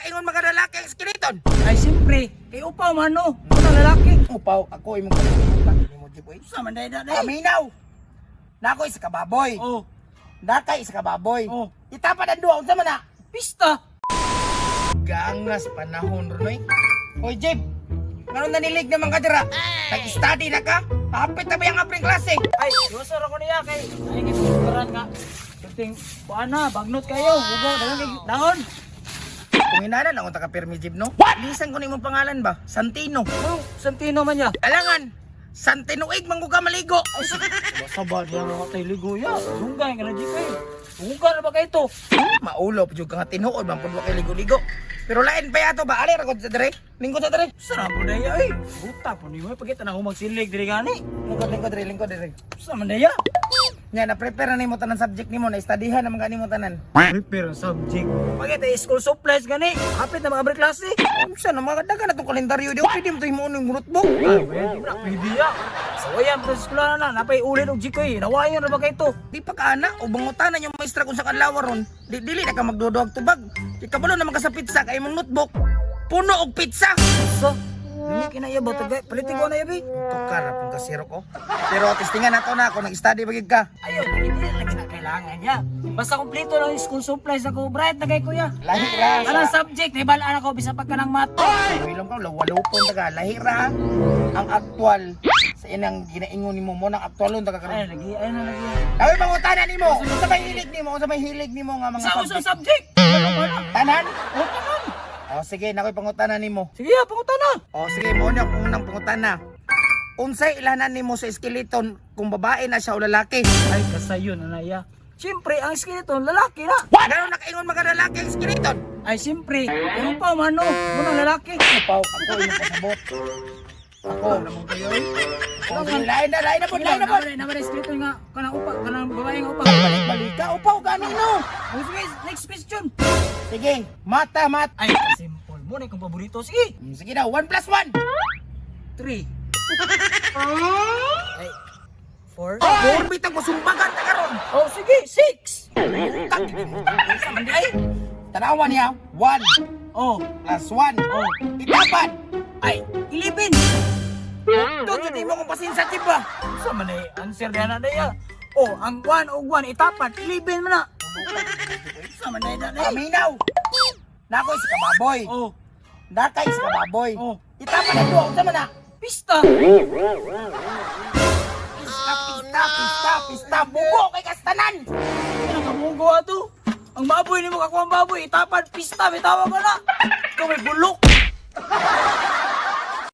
nakaingon mga lalaki ang skeleton. Ay siyempre, kay upaw man no. Ano lalaki? Upaw, ako imong kalimutan ni mo jiboy. Sa man day. Aminaw. Nako isa ka baboy. Oh, Nakay isa ka baboy. oh. Itapad ang duwa unsa man na? Pista. Gangas panahon Roy. Hoy Jib. Ngano nanilig naman ka dira? Nag-study na ka? Hapit na ba yung apring klase? Ay, yusor ako niya kay ay gisuran nga. Ting buana, bagnot kayo. Hugo dalan kay dahon. Kung hinala na unta ka permi Jib no? Lisan ko nimong pangalan ba? Santino. Oh, Santino man ya. Alangan. Santinoig mangguga maligo. Basta ba niya mga tayo ligoya? Dunggay nga na di kay. Dunggay na ba kayo to? Maulo jud ka nga tinuod man pud wa kay ligo-ligo. Pero lain pa yato ba? Ali ra ko sa dire. Lingkod sa dire. Sarap po na ya ay. Buta po ni mo pagkita na ako magsilig diri gani. Lingkod dire. Sa man ya. Nya na prepare na nimo tanan subject nimo na studyhan naman kanimo tanan. Prepare ang subject. Pagkita school supplies gani. Hapit na mga klase. Unsa na magadagan na tong kalendaryo di pwede mo to himo ning notebook. Ay, pwede ya. So ayan, sa eskwela na, napay ulit og jikoy. Nawayan na ba kayo to? Di pa ka ana o bangutanan yung maestra kung sa kadlaw ron. Dili na ka magdodog tubag. Ikabalo naman ka sa pizza kay imong notebook. Puno og pizza. So, hindi kinaya ba tagay? Palitin ko na yabi. Tukar na pong kasiro ko. Pero testingan nato na kung nag-study bagig ka. Ayun, lagi na kailangan niya. Basta kumpleto lang yung school supplies ako. Bright na kay kuya. Lahi ra. Anong subject? Naibalaan ako bisa pagka ng math. Ilong ka lawalupon taga lahi ra. Ang aktual sa inang ginaingon nimo mo nang aktualon taga Ay, karon. lagi, ayun na lagi. Daway mangutanan nimo. Unsa may hilig nimo? Unsa may hilig nimo nga mga Sa subject? subject? Ano ba na? Tanan? O, tanan. O sige, nakoy pangutanan nimo. Sige, pangutan na. O sige, mo na ang unang pangutana. Unsay ilahanan nimo sa skeleton kung babae na siya o lalaki? Ay, kasayon, anaya. Siyempre, ang skeleton, lalaki na. Gano'n nakaingon mga lalaki ang skeleton? Ay, siyempre, yung pa, mano, munang lalaki. Upaw, ako yung pasabot. Ako. O sige, lain na po. Naman skeleton nga, kanang upa, kanang babae nga upa. Balik ka, upaw, ganino. Oh, sige, next question. Sige, mata. Ay, simple. Muna yung paborito. Sige. Sige na, 1 plus 1. 3. Ay, 4. Orbitan ko sumbagan na karon. Oh, sige, 6. Sa manday. Tanawan niya, 1 Oh, plus 1. oh. Itapat. Ay, 11. Doon sa mo kong pasinsa, diba? Sa man ay answer na na ya. Oh, ang 1 o 1 itapat, 11 man na. Sa man na na. Aminaw. Nako isa ka baboy. Oh, Nakay isa ka baboy. oh. Itapat ang duwa, unsa man na? Pista. Pista, bugo kay kastanan. Ano ka mong gawa to? Ang baboy ni mo kakuha ang baboy, itapat, pista, may tawag ka na. Ikaw may bulok.